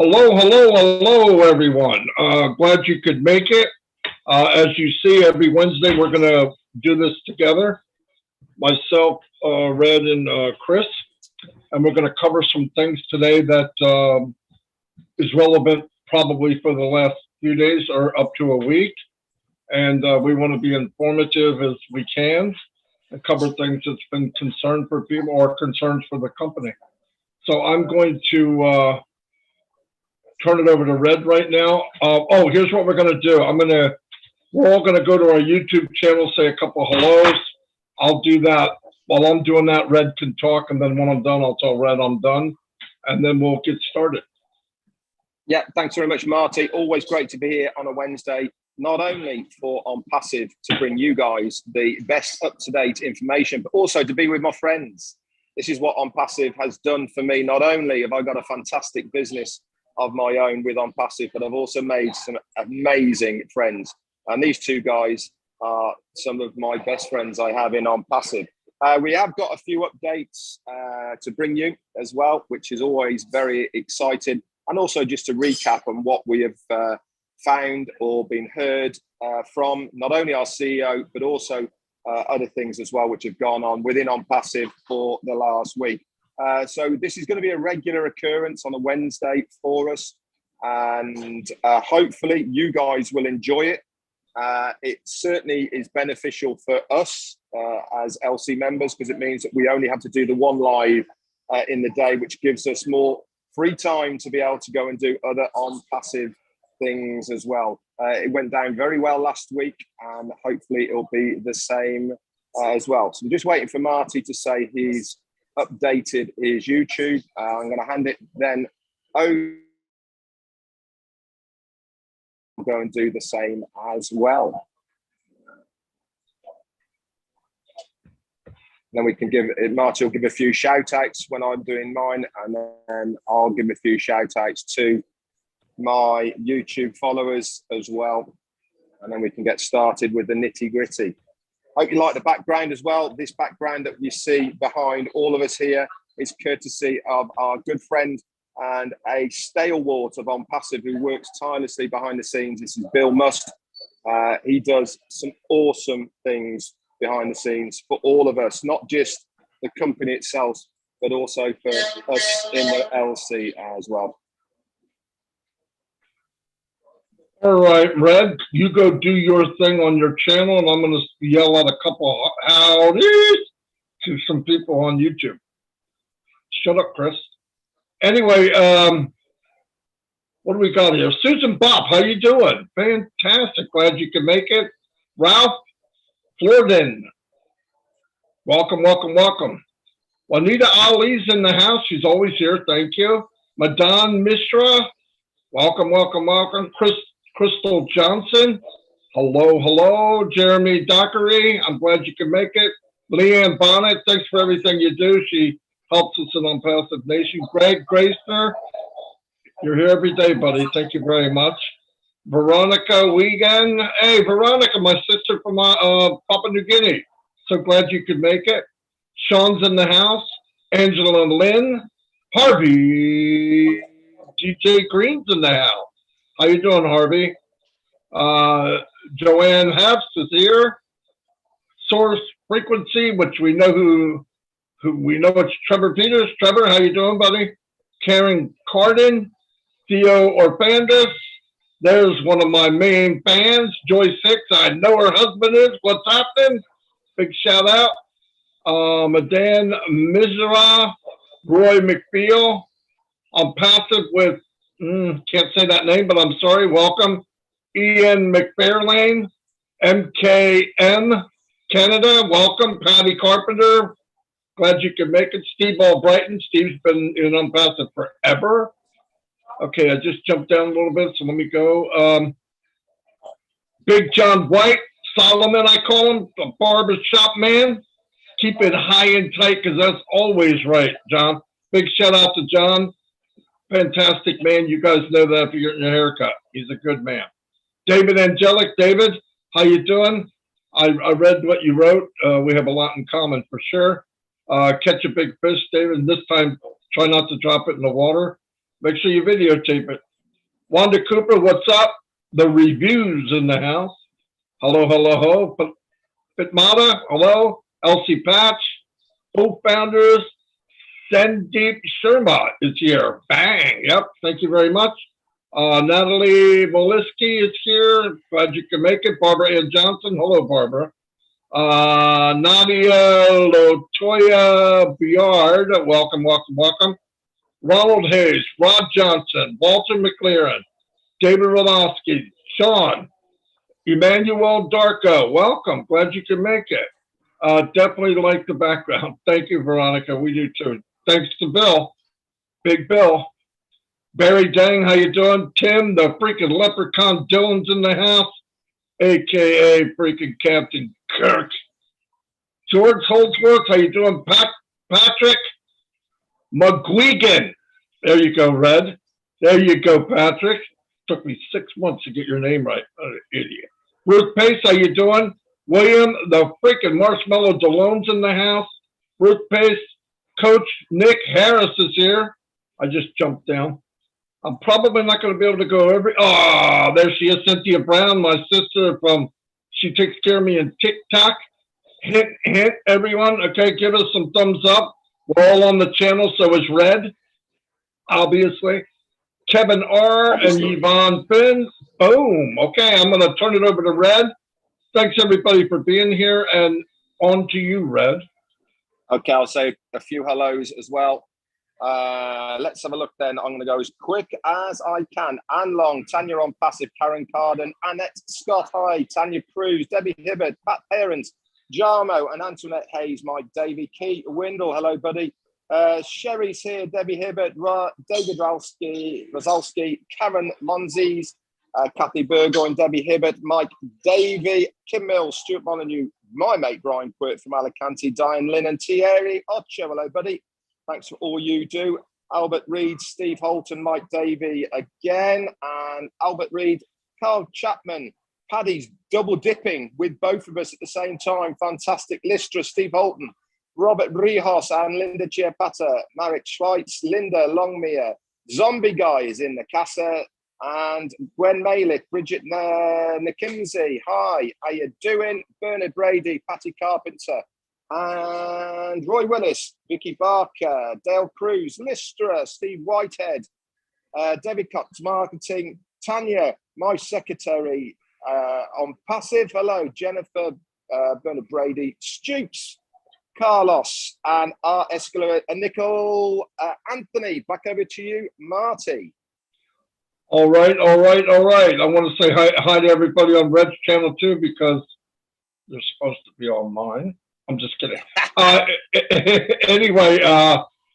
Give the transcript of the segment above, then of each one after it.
Hello, hello, hello, everyone. Glad you could make it. As you see, every Wednesday we're going to do this together. Myself, Red, and Chris, and we're going to cover some things today that is relevant probably for the last few days or up to a week. And we want to be informative as we can and cover things that's been concern for people or concerns for the company. So I'm going to turn it over to Red right now. Here's what we're going to do. We're all going to go to our YouTube channel, say a couple of hellos. I'll do that. While I'm doing that, Red can talk, and then when I'm done, I'll tell Red I'm done, and then we'll get started. Yeah, thanks very much, Marty. Always great to be here on a Wednesday, not only for On Passive to bring you guys the best up-to-date information, but also to be with my friends. This is what On Passive has done for me. Not only have I got a fantastic business of my own with On Passive, but I've also made some amazing friends. And these two guys are some of my best friends I have in On Passive. We have got a few updates to bring you as well, which is always very exciting. And also just to recap on what we have found or been heard from not only our CEO, but also other things as well, which have gone on within On Passive for the last week. So this is going to be a regular occurrence on a Wednesday for us. And hopefully you guys will enjoy it. It certainly is beneficial for us as LC members, because it means that we only have to do the one live in the day, which gives us more free time to be able to go and do other On Passive things as well. It went down very well last week, and hopefully it'll be the same as well. So I'm just waiting for Marty to say he's updated his YouTube. I'm going to hand it then over. Go and do the same as well. Then we can give Marty will give a few shout outs when I'm doing mine, and then I'll give a few shout outs to my YouTube followers as well, and then we can get started with the nitty gritty. Hope you like the background as well. This background that you see behind all of us here is courtesy of our good friend and a stalwart of On Passive who works tirelessly behind the scenes. This is Bill Must. He does some awesome things behind the scenes for all of us, not just the company itself, but also for us in the LC as well. All right, Red, you go do your thing on your channel, and I'm going to yell out a couple of howdies to some people on YouTube. Shut up, Chris. Anyway, what do we got here? Susan Bob, how you doing? Fantastic. Glad you can make it. Ralph Florden, welcome, welcome, welcome. Juanita Ali's in the house. She's always here. Thank you. Madan Mishra, welcome, welcome, welcome. Crystal Johnson, hello, hello. Jeremy Dockery, I'm glad you can make it. Leanne Bonnet, thanks for everything you do. She helps us in On Passive Nation. Greg Gracner, you're here every day, buddy. Thank you very much. Veronica Wiegand. Hey, Veronica, my sister from Papua New Guinea. So glad you could make it. Sean's in the house. Angela Lynn. Harvey. DJ Green's in the house. How you doing, Harvey? Joanne Hefts is here. Source Frequency, which we know who we know it's Trevor Peters. Trevor, how you doing, buddy? Karen Cardin, Theo Orpandus. There's one of my main fans, Joy Six. I know her husband is. What's happening? Big shout out. Madan Mizra, Roy McBeal. I'm passive with, can't say that name, but I'm sorry. Welcome. Ian McFairlane, MKM Canada. Welcome. Patty Carpenter. Glad you could make it. Steve Albrighton. Steve's been in On Passive forever. Okay, I just jumped down a little bit, so let me go. Big John White, Solomon, I call him, the barbershop man. Keep it high and tight, because that's always right, John. Big shout out to John. Fantastic man. You guys know that if you're getting your haircut. He's a good man. David Angelic. David, how you doing? I read what you wrote. We have a lot in common for sure. Catch a big fish, David. This time, try not to drop it in the water. Make sure you videotape it. Wanda Cooper, what's up? The reviews in the house. Hello, hello, hello. Pitmata, hello. Elsie Patch, co-founders. Sandeep Sharma is here. Bang. Yep. Thank you very much. Natalie Voliski is here. Glad you can make it. Barbara Ann Johnson. Hello, Barbara. Nadia Lotoya Biard. Welcome, welcome, welcome. Ronald Hayes, Rod Johnson, Walter McLaren, David Rolowski, Sean, Emmanuel Darko. Welcome. Glad you can make it. Definitely like the background. Thank you, Veronica. We do too. Thanks to Bill. Big Bill. Barry Dang, how you doing? Tim, the freaking leprechaun Dylan's in the house, a.k.a. freaking Captain Kirk. George Holdsworth, how you doing? Patrick McGuigan. There you go, Red. There you go, Patrick. Took me 6 months to get your name right. Idiot. Ruth Pace, how you doing? William, the freaking Marshmallow DeLone's in the house. Ruth Pace. Coach Nick Harris is here. I just jumped down. I'm probably not going to be able to go there she is, Cynthia Brown, my sister she takes care of me in TikTok. Hint, hint, everyone. Okay, give us some thumbs up. We're all on the channel, so is Red, obviously. Kevin R. and Yvonne Finn. Boom. Okay, I'm going to turn it over to Red. Thanks, everybody, for being here, and on to you, Red. Okay, I'll say a few hellos as well. Let's have a look then. I'm going to go as quick as I can. Anne Long, Tanya on passive, Karen Carden, Annette Scott, hi, Tanya Cruz, Debbie Hibbert, Pat Parents, Jarmo and Antoinette Hayes, Mike Davey, Key Windle, hello buddy. Sherry's here, Debbie Hibbert, David Rosalski, Karen Monzes, Kathy Burgoyne, Debbie Hibbert, Mike Davey, Kim Mills, Stuart Molyneux, my mate Brian Quirt from Alicante, Diane Lynn and Thierry Ocho, hello buddy. Thanks for all you do. Albert Reed, Steve Holton, Mike Davey again, and Albert Reed, Carl Chapman. Paddy's double dipping with both of us at the same time. Fantastic. Listra, Steve Holton, Robert Rijos and Linda Chiapata, Marek Schweitz, Linda Longmere, Zombie Guy is in the casa, and Gwen Malick, Bridget Nikimsey, hi, how you doing? Bernard Brady, Patty Carpenter, and Roy Willis, Vicky Barker, Dale Cruz, Listra, Steve Whitehead, David Cox Marketing, Tanya, my secretary, on passive, hello, Jennifer, Bernard Brady, Stoops, Carlos, and Art Escalade, and Nicole, Anthony, back over to you, Marty. All right. I want to say hi to everybody on Red's channel too, because they're supposed to be on mine. I'm just kidding. Anyway,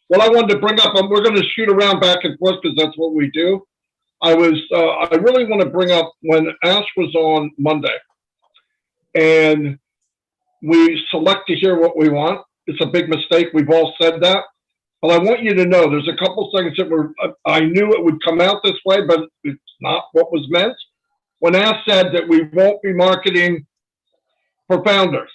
what I wanted to bring up, we're going to shoot around back and forth because that's what we do. I really want to bring up when Ash was on Monday, and we select to hear what we want. It's a big mistake. We've all said that. But I want you to know there's a couple things that I knew it would come out this way, but it's not what was meant. When Ash said that we won't be marketing for founders.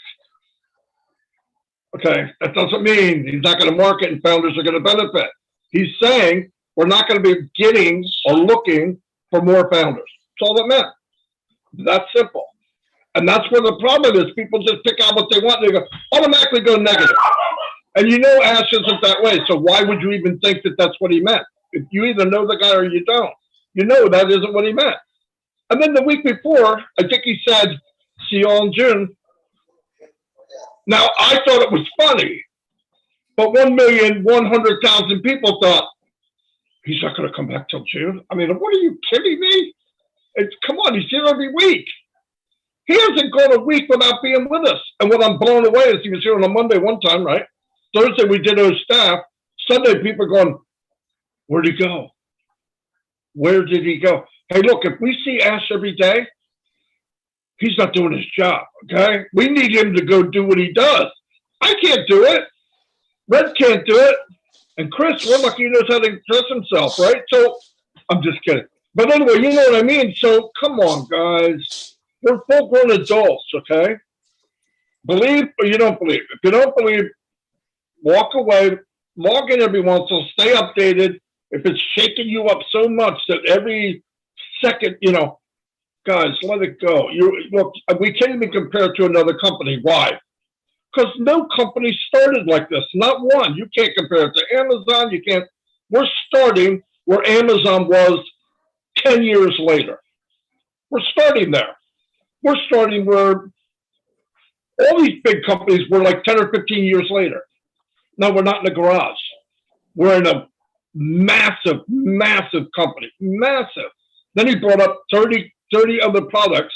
Okay, that doesn't mean he's not going to market and founders are going to benefit. He's saying we're not going to be getting or looking for more founders. That's all it meant. That's simple. And that's where the problem is. People just pick out what they want and they automatically go negative. And you know Ash isn't that way. So why would you even think that that's what he meant? If you either know the guy or you don't. You know that isn't what he meant. And then the week before, I think he said, see you all in June. Now, I thought it was funny, but 1,100,000 people thought, he's not going to come back till June. I mean, what are you kidding me? Come on, he's here every week. He hasn't gone a week without being with us. And what I'm blown away is he was here on a Monday one time, right? Thursday, we did our staff. Sunday, people are going, where'd he go? Where did he go? Hey, look, if we see Ash every day, he's not doing his job, okay? We need him to go do what he does. I can't do it. Red can't do it. And Chris, we're lucky he knows how to dress himself, right? So I'm just kidding. But anyway, you know what I mean? So come on, guys. We're full-grown adults, okay? Believe or you don't believe. If you don't believe, walk away, log in every once in a while, stay updated, if it's shaking you up so much that every second, guys, let it go. Look, we can't even compare it to another company. Why? Because no company started like this. Not one. You can't compare it to Amazon. You can't. We're starting where Amazon was 10 years later. We're starting there. We're starting where all these big companies were like 10 or 15 years later. No, we're not in a garage. We're in a massive, massive company. Massive. Then he brought up 30 other products,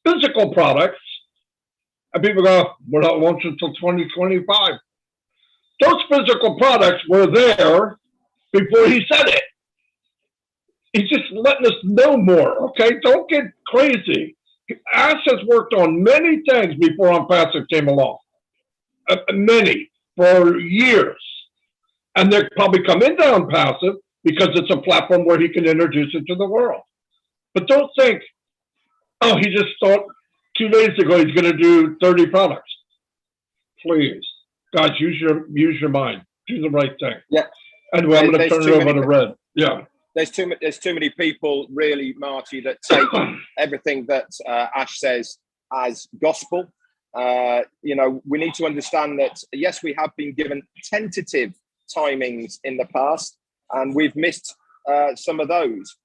physical products, and people go, we're not launching until 2025. Those physical products were there before he said it. He's just letting us know more, okay? Don't get crazy. Ash has worked on many things before On Passive came along. Many, for years. And they're probably come into On Passive because it's a platform where he can introduce it to the world. But don't think, oh, he just thought 2 days ago he's going to do 30 products. Please, guys, use your mind. Do the right thing. Yeah. Anyway, I'm going to turn it over to Red. Yeah. There's too many people, really, Marty, that take everything that Ash says as gospel. We need to understand that, yes, we have been given tentative timings in the past, and we've missed some of those.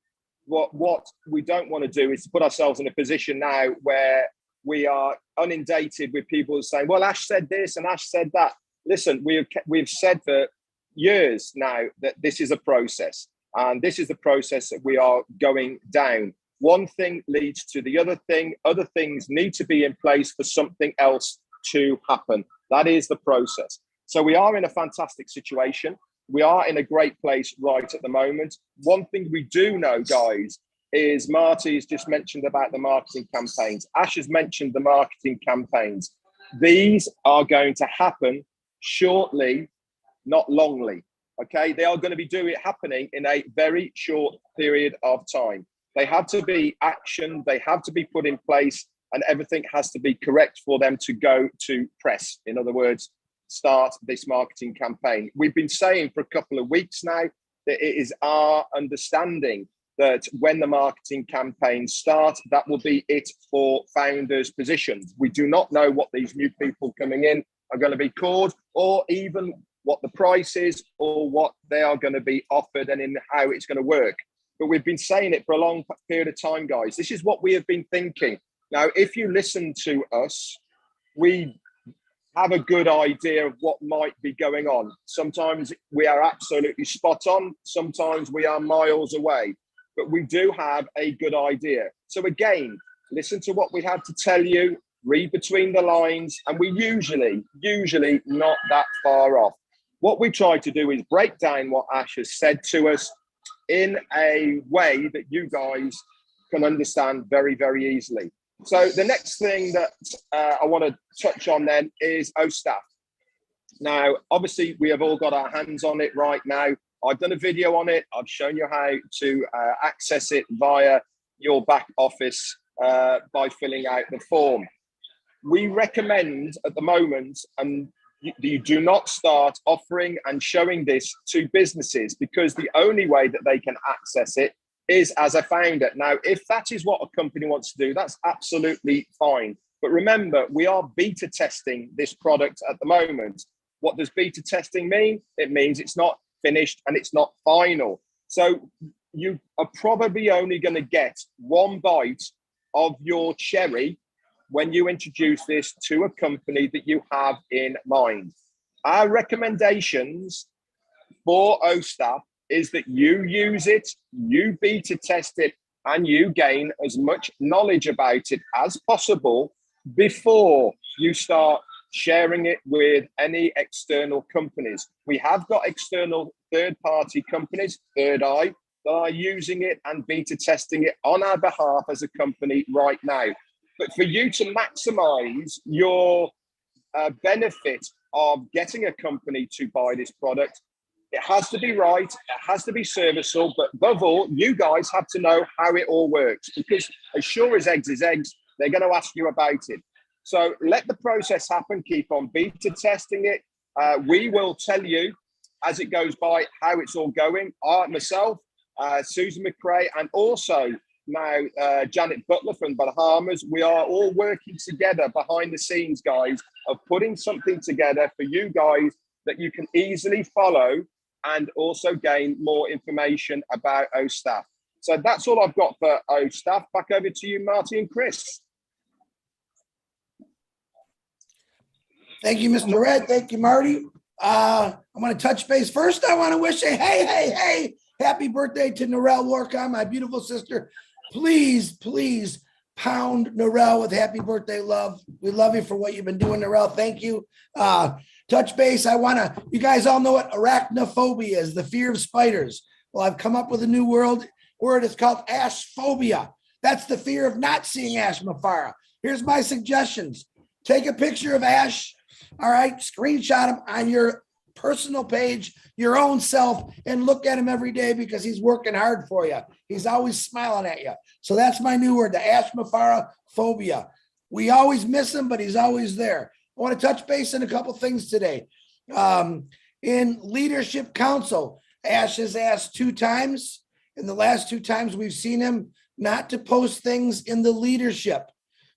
What we don't want to do is to put ourselves in a position now where we are inundated with people saying, well, Ash said this and Ash said that. Listen, we've said for years now that this is a process. And this is the process that we are going down. One thing leads to the other thing. Other things need to be in place for something else to happen. That is the process. So we are in a fantastic situation. We are in a great place right at the moment. One thing we do know, guys, is Marty's just mentioned about the marketing campaigns. Ash has mentioned the marketing campaigns. These are going to happen shortly, not longly. Okay, they are going to be happening in a very short period of time. They have to be actioned, they have to be put in place, and everything has to be correct for them to go to press. In other words, start this marketing campaign. We've been saying for a couple of weeks now that it is our understanding that when the marketing campaigns start, that will be it for founders' positions. We do not know what these new people coming in are going to be called, or even what the price is, or what they are going to be offered, and in how it's going to work. But we've been saying it for a long period of time, guys. This is what we have been thinking. Now, if you listen to us, we have a good idea of what might be going on. Sometimes we are absolutely spot on. Sometimes we are miles away, but we do have a good idea. So again, listen to what we have to tell you, read between the lines, and we usually not that far off. What we try to do is break down what Ash has said to us in a way that you guys can understand very, very easily. So the next thing that I want to touch on then is OSTAF. Now, obviously, we have all got our hands on it right now. I've done a video on it. I've shown you how to access it via your back office by filling out the form. We recommend at the moment, and you do not start offering and showing this to businesses, because the only way that they can access it is as a founder. Now, if that is what a company wants to do, that's absolutely fine. But remember, we are beta testing this product at the moment. What does beta testing mean? It means it's not finished and it's not final. So you are probably only going to get one bite of your cherry when you introduce this to a company that you have in mind. Our recommendations for OSTAF is that you use it, you beta test it, and you gain as much knowledge about it as possible before you start sharing it with any external companies. We have got external third-party companies, Third Eye, that are using it and beta testing it on our behalf as a company right now. But for you to maximize your benefit of getting a company to buy this product, it has to be right, it has to be serviceable, but above all, you guys have to know how it all works, because as sure as eggs is eggs, they're going to ask you about it. So let the process happen, keep on beta testing it. We will tell you as it goes by, how it's all going. Myself, Susan McRae, and also now Janet Butler from Bahamas. We are all working together behind the scenes, guys, of putting something together for you guys that you can easily follow and also gain more information about O Staff. So that's all I've got for O Staff. Back over to you, Marty and Chris. Thank you, Mr. Red. Thank you, Marty. I want to touch base. First, I want to wish a hey, happy birthday to Norel Warcom, my beautiful sister. Please pound Norel with happy birthday love. We love you for what you've been doing, Norel. Thank you. Touch base. You guys all know what arachnophobia is, the fear of spiders. Well, I've come up with a new word. It's called ashphobia. That's the fear of not seeing Ash Mafara. Here's my suggestions. Take a picture of Ash. All right, screenshot him on your personal page, your own self, and look at him every day because he's working hard for you. He's always smiling at you. So that's my new word, the Ash Mafara phobia. We always miss him, but he's always there. I want to touch base on a couple things today. In Leadership Council, Ash has asked 2 times. In the last 2 times we've seen him not to post things in the leadership.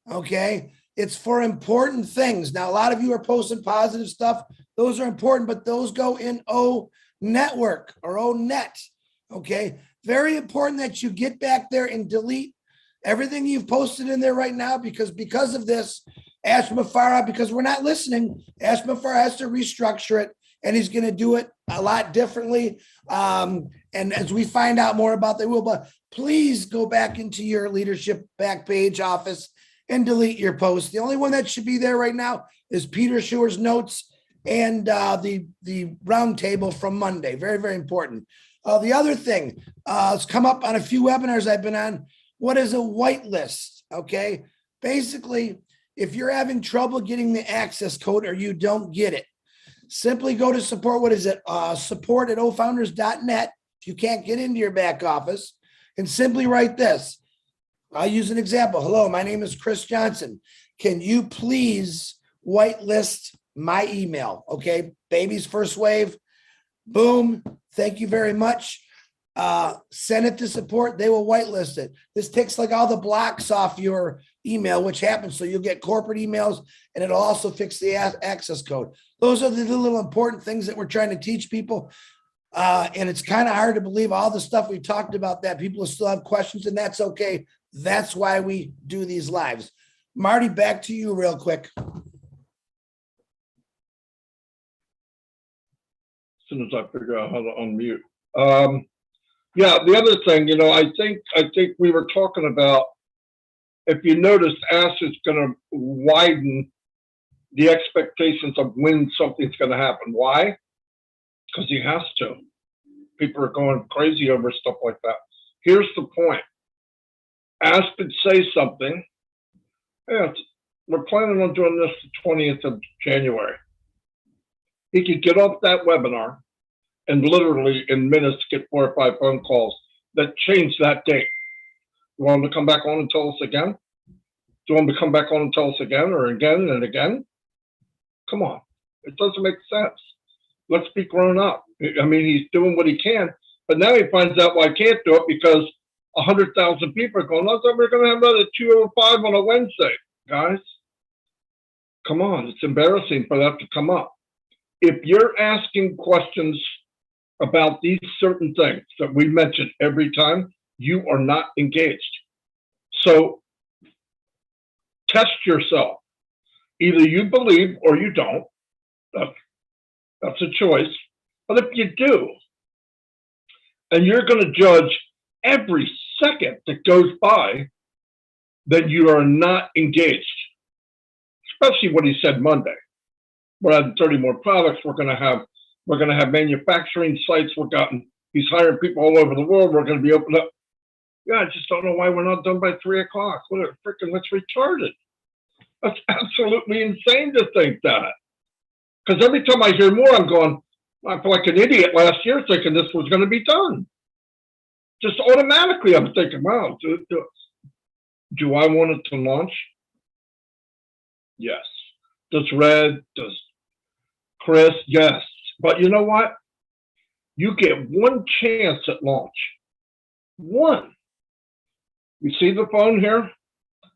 Okay. It's for important things. Now, a lot of you are posting positive stuff. Those are important, but those go in O Network or O Net. Okay. Very important that you get back there and delete everything you've posted in there right now, because of this, Ash Mafara, because we're not listening, Ash Mafara has to restructure it, and he's going to do it a lot differently. And as we find out more about that, but please go back into your leadership back page office and delete your post. The only one that should be there right now is Peter Schuer's notes and the round table from Monday. Very, very important. The other thing, it's come up on a few webinars I've been on. What is a whitelist? Okay. Basically, if you're having trouble getting the access code or you don't get it, simply go to support. What is it? support@ofounders.net. If you can't get into your back office, and simply write this. I'll use an example. Hello, my name is Chris Johnson. Can you please whitelist my email? Okay. Baby's first wave. Boom. Thank you very much. Send it to support. They will whitelist it. This takes like all the blocks off your email, which happens. So you'll get corporate emails, and it'll also fix the access code. Those are the little important things that we're trying to teach people. And it's kind of hard to believe all the stuff we talked about that people still have questions, and that's okay. That's why we do these lives. Marty, back to you real quick. As soon as I figure out how to unmute. Yeah, the other thing, I think we were talking about, if you notice, Ash is going to widen the expectations of when something's going to happen. Why? Because he has to. People are going crazy over stuff like that. Here's the point. Ash could say something. Yeah, we're planning on doing this the 20th of January. He could get off that webinar and literally in minutes get 4 or 5 phone calls that change that date. You want him to come back on and tell us again? Do you want him to come back on and tell us again or again and again? Come on. It doesn't make sense. Let's be grown up. I mean, he's doing what he can, but now he finds out why I can't do it because 100,000 people are going, I thought we were going to have another 205 on a Wednesday. Guys, come on. It's embarrassing for that to come up. If you're asking questions about these certain things that we mention every time, you are not engaged. So test yourself. Either you believe or you don't. That's a choice. But if you do, and you're going to judge every second that goes by, then you are not engaged. Especially what he said Monday. We're adding 30 more products. We're going to have manufacturing sites. He's hiring people all over the world. We're going to be open up. Yeah, I just don't know why we're not done by 3 o'clock. That's retarded. That's absolutely insane to think that. Because every time I hear more, I'm going, I feel like an idiot last year thinking this was going to be done. Just automatically, I'm thinking, wow, do I want it to launch? Yes. Does Red, does Chris? Yes. But you know what? You get one chance at launch. One. You see the phone here?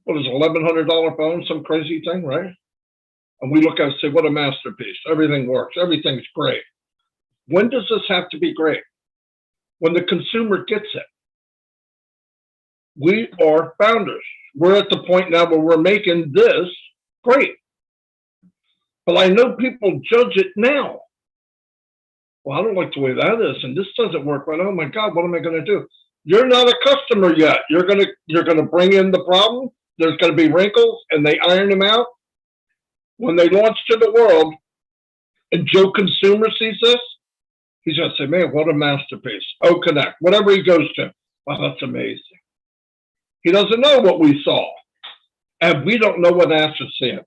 What is it, $1,100 phone? Some crazy thing, right? And we look at it and say, what a masterpiece. Everything works. Everything's great. When does this have to be great? When the consumer gets it. We are founders. We're at the point now where we're making this great. But I know people judge it now. Well, I don't like the way that is, and this doesn't work. But oh my God, what am I going to do? You're not a customer yet. You're gonna bring in the problem. There's going to be wrinkles, and they iron them out. When they launch to the world, and Joe Consumer sees this, he's going to say, "Man, what a masterpiece!" Oh, Connect, whatever he goes to, wow, that's amazing. He doesn't know what we saw, and we don't know what Ash is seeing.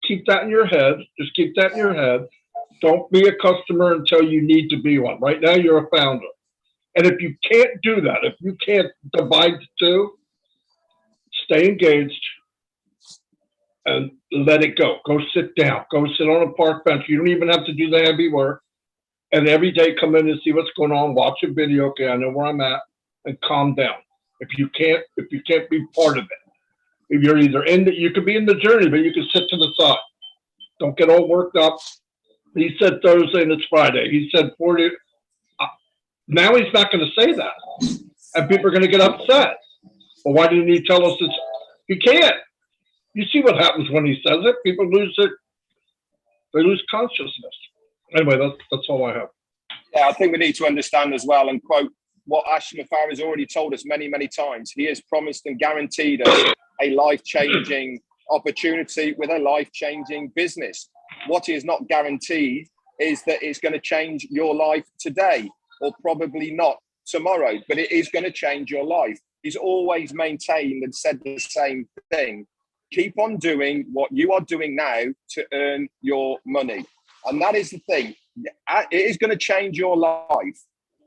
Keep that in your head. Just keep that in your head. Don't be a customer until you need to be one. Right now, you're a founder. And if you can't do that, if you can't divide the two, stay engaged and let it go. Go sit down. Go sit on a park bench. You don't even have to do the heavy work. And every day come in and see what's going on. Watch a video. Okay, I know where I'm at. And calm down. If you can't be part of it. If you're either you could be in the journey, but you can sit to the side. Don't get all worked up. He said Thursday and it's Friday. He said 40. Now he's not going to say that. And people are going to get upset. Well, why didn't he tell us this? He can't. You see what happens when he says it. People lose consciousness. Anyway, that's all I have. Yeah, I think we need to understand as well and quote what Ash Mafar has already told us many, many times. He has promised and guaranteed us a life-changing opportunity with a life-changing business. What he is not guaranteed is that it's going to change your life today or probably not tomorrow, but it is going to change your life. He's always maintained and said the same thing. Keep on doing what you are doing now to earn your money. And that is the thing. It is going to change your life,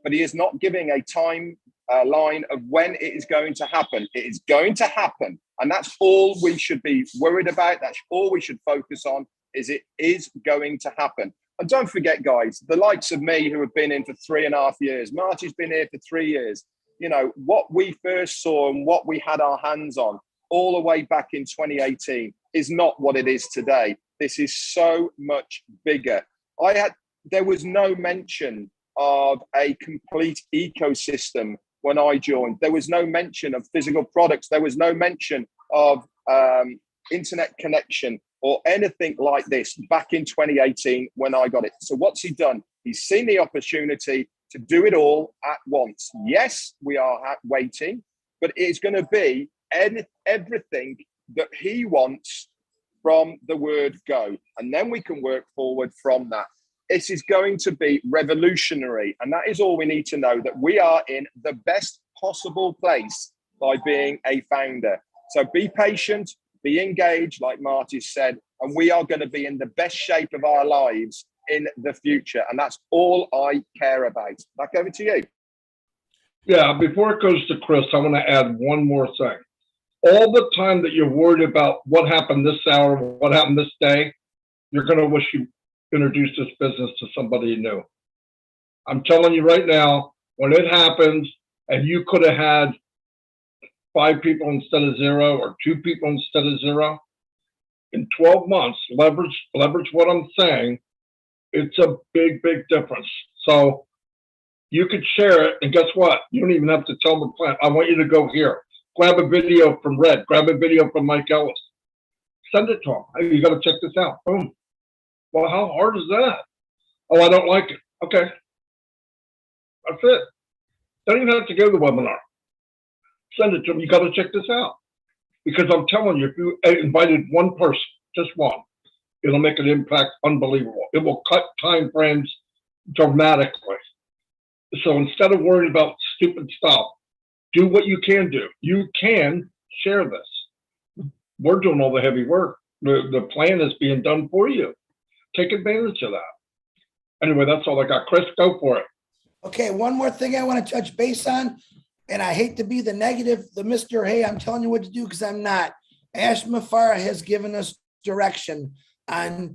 but he is not giving a time line of when it is going to happen. It is going to happen. And that's all we should be worried about. That's all we should focus on, is it is going to happen. And don't forget, guys, the likes of me who have been in for 3.5 years, Marty's been here for 3 years. You know, what we first saw and what we had our hands on all the way back in 2018 is not what it is today. This is so much bigger. There was no mention of a complete ecosystem when I joined. There was no mention of physical products. There was no mention of internet connection or anything like this back in 2018 when I got it. So what's he done? He's seen the opportunity to do it all at once. Yes, we are waiting, but it's going to be everything that he wants from the word go. And then we can work forward from that. This is going to be revolutionary. And that is all we need to know, that we are in the best possible place by being a founder. So be patient, be engaged, like Marty said, and we are going to be in the best shape of our lives in the future. And that's all I care about. Back over to you. Yeah, before it goes to Chris, I want to add one more thing. All the time that you're worried about what happened this hour, what happened this day, you're going to wish you introduced this business to somebody new. I'm telling you right now, when it happens and you could have had 5 people instead of 0 or 2 people instead of 0, in 12 months, leverage what I'm saying, it's a big, big difference. So you could share it, and guess what? You don't even have to tell the plant, I want you to go here. Grab a video from Red, grab a video from Mike Ellis. Send it to him. Hey, you got to check this out. Boom. Well, how hard is that? Oh, I don't like it. Okay. That's it. Don't even have to go to the webinar. Send it to them. You got to check this out. Because I'm telling you, if you invited one person, just one, it'll make an impact unbelievable. It will cut time frames dramatically. So instead of worrying about stupid stuff, do what you can do. You can share this. We're doing all the heavy work. The plan is being done for you. Take advantage of that. Anyway, that's all I got. Chris, go for it. Okay, one more thing I want to touch base on, and I hate to be the negative, the Mr. Hey, I'm telling you what to do, because I'm not. Ash Mafara has given us direction on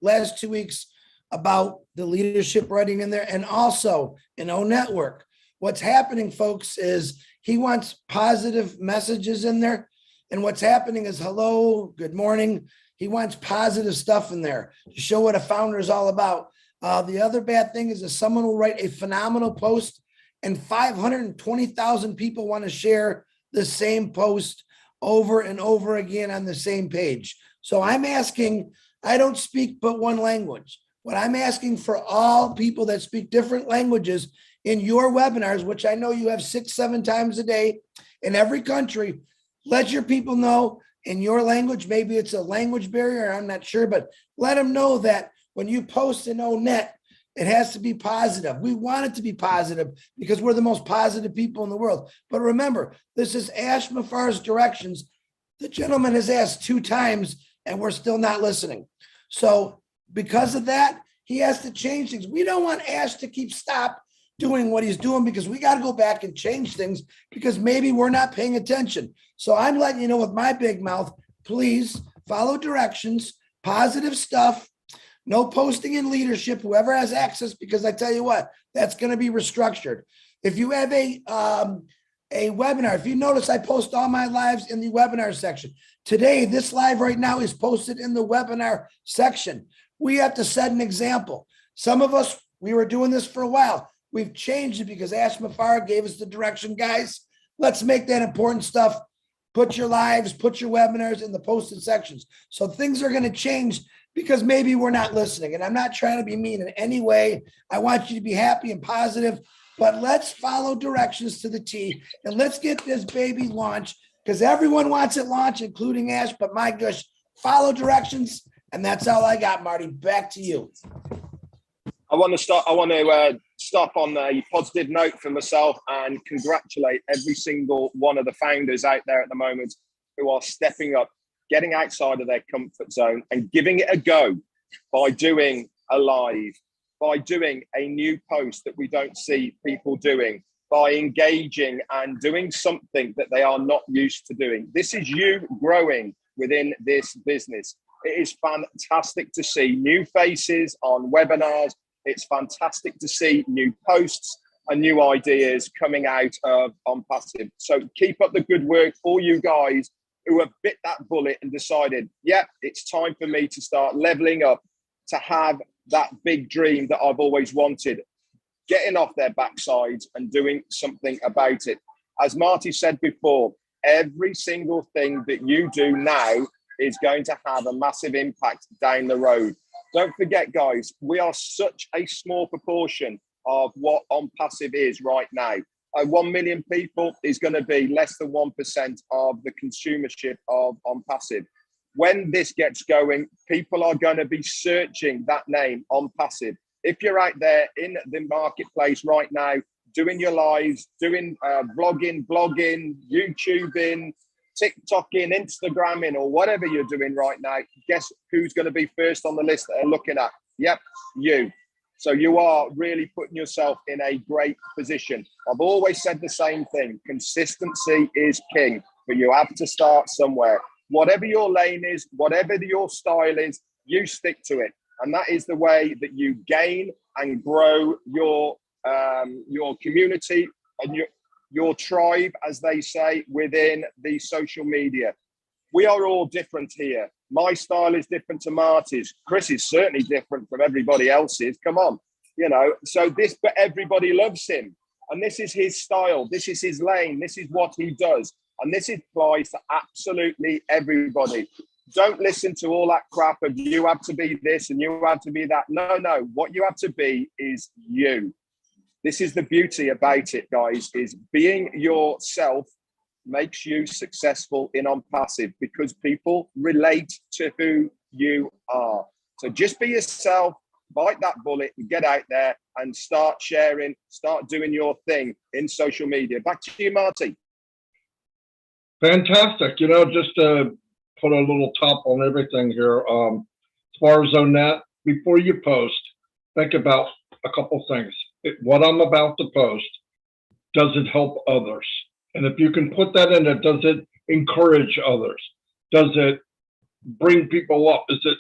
last 2 weeks about the leadership writing in there. And also in O Network, what's happening, folks, is he wants positive messages in there. And what's happening is hello, good morning. He wants positive stuff in there to show what a founder is all about. The other bad thing is that someone will write a phenomenal post and 520,000 people want to share the same post over and over again on the same page. So I'm asking, I don't speak but one language. What I'm asking for all people that speak different languages in your webinars, which I know you have 6-7 times a day in every country, let your people know in your language. Maybe it's a language barrier, I'm not sure, but let them know that when you post in ONET, it has to be positive. We want it to be positive because we're the most positive people in the world. But remember, this is Ash Mafar's directions. The gentleman has asked 2 times and we're still not listening. So because of that, he has to change things. We don't want Ash to stop doing what he's doing because we got to go back and change things because maybe we're not paying attention. So I'm letting you know with my big mouth, please follow directions, positive stuff. No posting in leadership, whoever has access, because I tell you what, that's going to be restructured. If you have a webinar, if you notice, I post all my lives in the webinar section. Today, this live right now is posted in the webinar section. We have to set an example. Some of us, we were doing this for a while. We've changed it because Ash Mafar gave us the direction, guys. Let's make that important stuff. Put your lives, put your webinars in the posted sections. So things are going to change because maybe we're not listening. And I'm not trying to be mean in any way. I want you to be happy and positive, but let's follow directions to the T and let's get this baby launched because everyone wants it launched, including Ash, but my gosh, follow directions. And that's all I got, Marty. Back to you. I want to stop on a positive note for myself and congratulate every single one of the founders out there at the moment who are stepping up, getting outside of their comfort zone and giving it a go by doing a live, by doing a new post that we don't see people doing, by engaging and doing something that they are not used to doing. This is you growing within this business. It is fantastic to see new faces on webinars. It's fantastic to see new posts and new ideas coming out of On Passive. So keep up the good work, all you guys who have bit that bullet and decided, yeah, it's time for me to start leveling up, to have that big dream that I've always wanted, getting off their backsides and doing something about it. As Marty said before, every single thing that you do now is going to have a massive impact down the road. Don't forget, guys, we are such a small proportion of what On Passive is right now. 1 million people is going to be less than 1% of the consumership of On Passive. When this gets going, people are going to be searching that name, On Passive. If you're out there in the marketplace right now, doing your lives, doing vlogging, blogging, YouTubing, TikToking, Instagramming, or whatever you're doing right now, guess who's going to be first on the list that are looking at? Yep, you. So you are really putting yourself in a great position. I've always said the same thing. Consistency is king, but you have to start somewhere. Whatever your lane is, whatever your style is, you stick to it. And that is the way that you gain and grow your community and your tribe, as they say, within the social media. We are all different here. My style is different to Marty's. Chris is certainly different from everybody else's. Come on, but everybody loves him. And this is his style. This is his lane. This is what he does. And this applies to absolutely everybody. Don't listen to all that crap of you have to be this and you have to be that. No. What you have to be is you. This is the beauty about it, guys, is being yourself makes you successful in On Passive because people relate to who you are. So just be yourself, bite that bullet and get out there and start sharing, start doing your thing in social media. Back to you, Marty. Fantastic. Just to put a little top on everything here, as far as ONET, before you post, think about a couple things. What I'm about to post, does it help others? And if you can put that in it, does it encourage others? Does it bring people up? Is it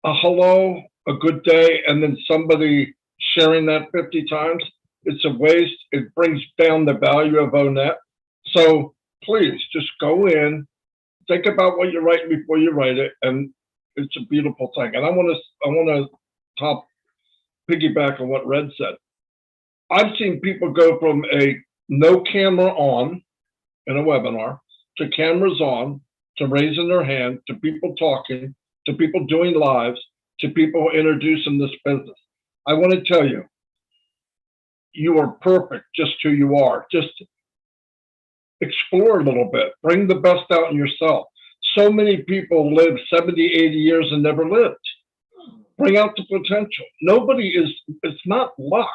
a hello? a good day and then somebody sharing that 50 times, it's a waste. It brings down the value of ONET. So please just go in, think about what you're writing before you write it, and it's a beautiful thing. And I want to top piggyback on what Red said. I've seen people go from a no camera on in a webinar to cameras on, to raising their hand, to people talking, to people doing lives, to people introducing this business. I want to tell you, you are perfect just who you are. Just explore a little bit, bring the best out in yourself. So many people live 70, 80 years and never lived. Bring out the potential. It's not luck.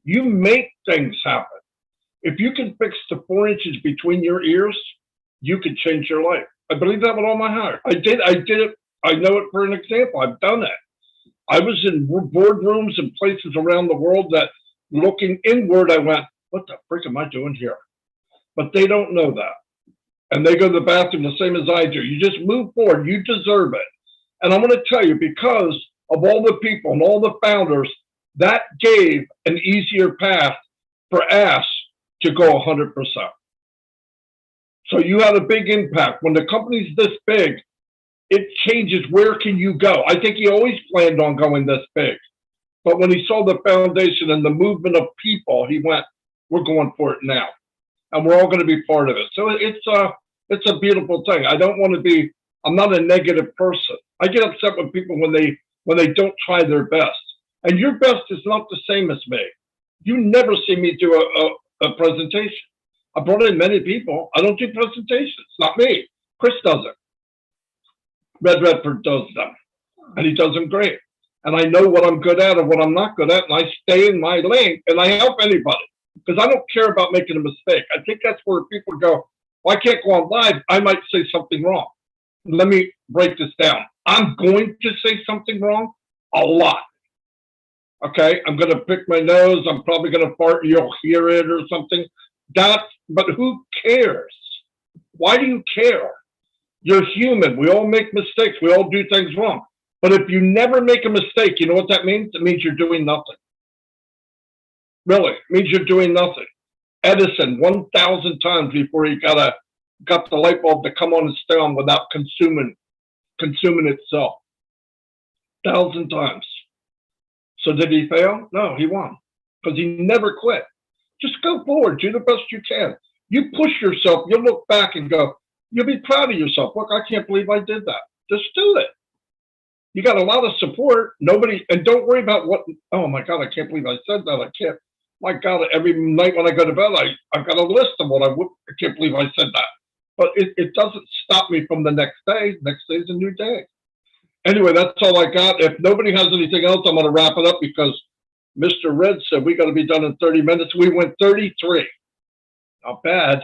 You make things happen. If you can fix the 4 inches between your ears, you could change your life. I believe that with all my heart. I did it. I know it for an example. I've done it. I was in boardrooms and places around the world that looking inward, I went, what the frick am I doing here? But they don't know that. And they go to the bathroom the same as I do. You just move forward. You deserve it. And I'm going to tell you, because of all the people and all the founders, that gave an easier path for us to go 100%. So you had a big impact. When the company's this big, it changes where can you go. I think he always planned on going this big. But when he saw the foundation and the movement of people, he went, we're going for it now. And we're all going to be part of it. So it's a beautiful thing. I'm not a negative person. I get upset with people when they don't try their best. And your best is not the same as me. You never see me do a presentation. I brought in many people. I don't do presentations. Not me. Chris does it. Redfern does them. And he does them great. And I know what I'm good at and what I'm not good at. And I stay in my lane and I help anybody. Because I don't care about making a mistake. I think that's where people go, well, I can't go on live. I might say something wrong. Let me break this down. I'm going to say something wrong a lot. Okay, I'm going to pick my nose. I'm probably going to fart and you'll hear it or something. But who cares? Why do you care? You're human. We all make mistakes. We all do things wrong. But if you never make a mistake, you know what that means? It means you're doing nothing. Really, it means you're doing nothing. Edison, 1,000 times before he got the light bulb to come on and stay on without consuming itself. 1,000 times. So did he fail? No, he won. Because he never quit. Just go forward. Do the best you can. You push yourself. You'll look back and go, you'll be proud of yourself. Look, I can't believe I did that. Just do it. You got a lot of support. And don't worry about what, oh my God, I can't believe I said that. I can't. My God, every night when I go to bed, I've got a list of what I can't believe I said that. But it doesn't stop me from the next day. Next day is a new day. Anyway, that's all I got. If nobody has anything else, I'm going to wrap it up because Mr. Red said we got to be done in 30 minutes. We went 33. Not bad.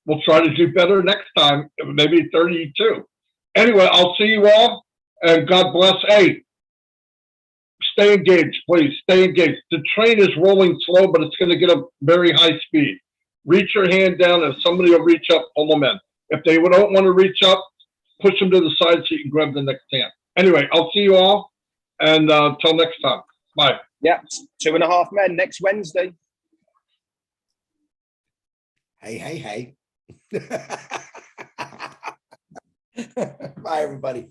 We'll try to do better next time, maybe 32. Anyway, I'll see you all, and God bless. Hey, stay engaged, please. Stay engaged. The train is rolling slow, but it's going to get a very high speed. Reach your hand down, and somebody will reach up, pull them in. If they don't want to reach up, push them to the side so you can grab the next hand. Anyway, I'll see you all, and until next time. Bye. Yeah, 2.5 Men next Wednesday. Hey. Bye, everybody.